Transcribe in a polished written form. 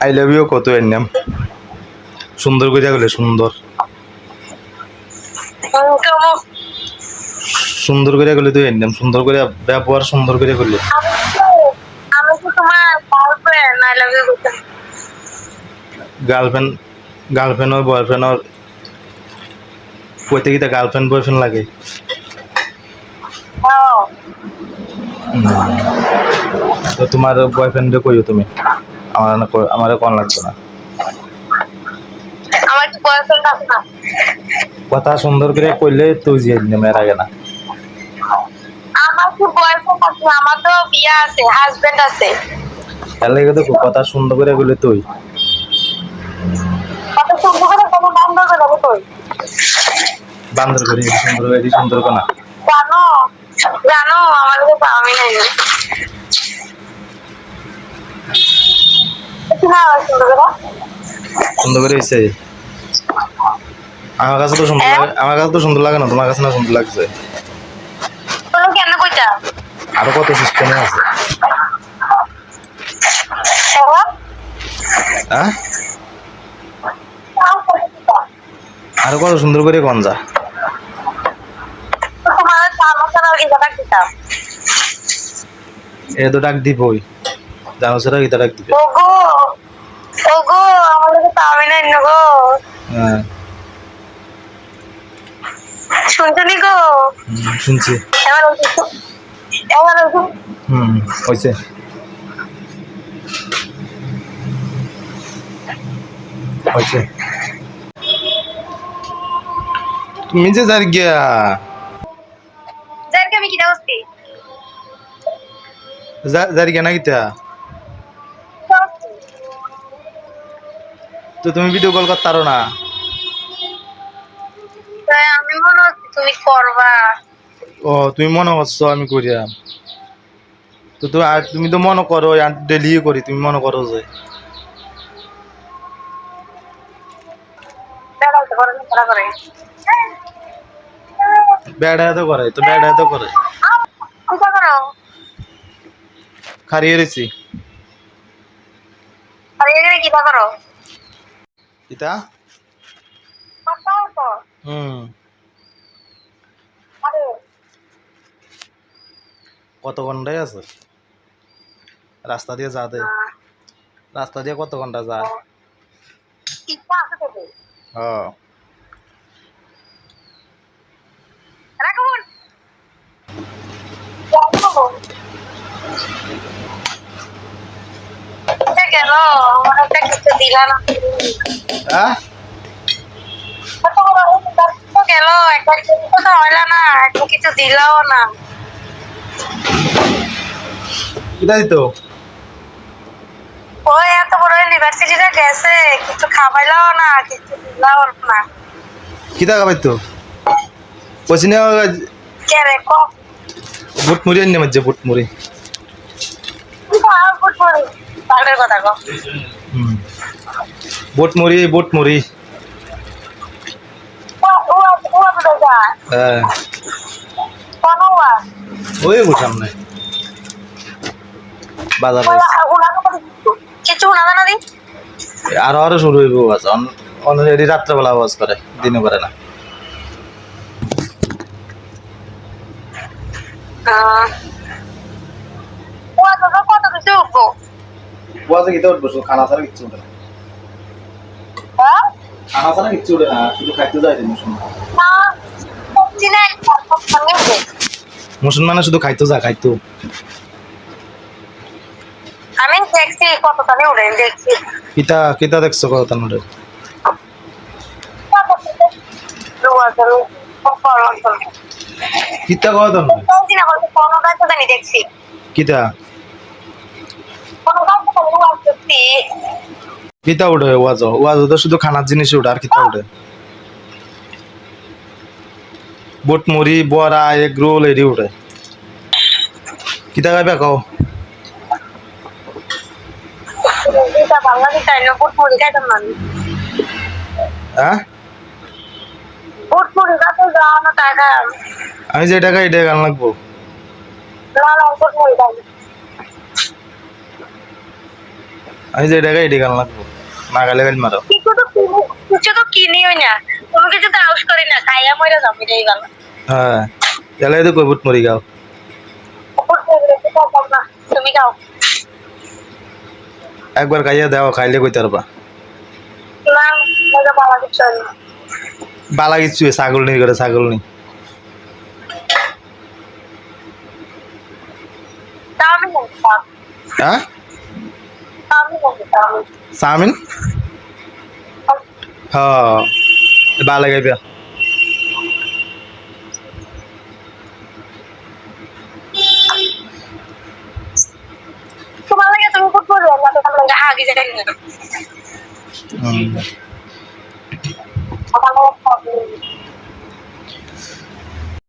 I love you কত এর নাম সুন্দর করে গেলে সুন্দর সুন্দর করে গেলে তুই এর নাম সুন্দর করে ব্যবহার সুন্দর করে করলে আমি তো তোমার গার্লফ্রেন্ড আই লাভ ইউ বলতে গার্লফ্রেন্ড গার্লফ্রেন্ড আর বয়ফ্রেন্ড আর কইতে গিয়ে গার্লফ্রেন্ড বয়ফ্রেন্ড লাগে তো তোমার বয়ফ্রেন্ডে কইও তুমি আমার কোন লাগতো না আমার কি বয়ফ্রেন্ড আছে না কথা সুন্দর করে কইলে তুই যে নেমের আগে না আমার কি বয়ফ্রেন্ড আছে আমার তো বিয়া আছে হাজবেন্ড আছে তাহলে তো কথা সুন্দর করে কইলে তুই কত সুন্দর করে কোনো বন্ধ করে দেবো তুই বান্দর করে সুন্দর কোনা জানো জানো আমার কাছে আমি নাই সুন্দর করে হইছে আমার কাছে তো সুন্দর লাগে আমার কাছে তো সুন্দর লাগে না তোমার কাছে না সুন্দর লাগছে তুমি কেন কইতা আরো কত সিস্টেমে আছে হ্যাঁ আরো কত সুন্দর করে গঞ্জা তোমার সামনে কি কথা কইতা এ তো ডাক দিবই জানো সেটা কি ডাক দিবে ওগো ওগো আমার কাছে আমি নাই গো হ্যাঁ শুনছনি গো শুনছি এবার হইছে হইছে তুমি যে যার গিয়া জানকে আমি কি দাওস্তি যার গিয়া না কিতা তো তুমি ভিডিও কল করতে পারো না আমি মনে হচ্ছে তুমি করবা ও তুমি মনে করছো আমি করিয়াম তো তুমি তো মনে করো ডেলি করি তুমি মনে করো যে ব্যাড করে তো ব্যাড করে খারিয়ে রেছি কিবা করো ইতা কত ঘন্টায় আছে রাস্তা দিয়ে যা দে রাস্তা দিয়ে কত ঘন্টা যায় হ্যাঁ গেল একটা কিছু দিলা না গেল একটা কিছু হইল না একটা কিছু দিলাও না কিটা দিত ওই এত বড় ইউনিভার্সিটিতে গেছে কিছু খাবাইলাও না কিছু দিলাও না কিটা খাবাই তো পয়সা নেওয়া কে রে কো বুট মুড়ি আনি মাঝে বুট মুড়ি পাগলের কথা কো বুট মুড়ি হ্যাঁ ওই সামনে বাজার কিছু না জানা দি আরো শুরু হইব আজ অলরেডি রাত্রেবেলা আওয়াজ করে দিনে করে না কত কিছু উঠবো ওয়াজে কিতে উঠবো খানা ছাড়া কিচ্ছু উঠে না খানা ছাড়া কিচ্ছু উঠে না শুধু খাইতে যায় মুসলমানে শুধু খাইতো খাইতো আমি দেখছি কত তানে উঠে দেখছি কিতা দেখছো কত তান উঠে কিতা কত তান দেখছি কিতা কিতা উঠে ওয়াজ তো শুধু খানার জিনিস উঠে আর কিতা উঠে বুট মুড়ি বড়া এগ রোল এডি উঠে কিতা খাইবে কও হ্যাঁ আমি যে টাকা এটা গান লাগবো আমি যে টাকা এটি গান লাগবো না গেলে গাল মারো কিছু তো কিনিও না কোনো কিছু তো আউস করি না খাইয়া মরে যাবো এটাই গেল হ্যাঁ তাহলে তো কইবুট মরি গাও তুমি খাও একবার খাইয়া দাও খাইলে কইতে পারবা না মজা পাওয়া কিছু না বালা কিছু ছাগল নেই করে ছাগল নেই চাউমিন হ্যাঁ চাউমিন চাউমিন হ্যাঁ বালা গাইবা তোমার লাগে তুমি খুব বলো না তোমার লাগে আগে যাই না আমার লাগে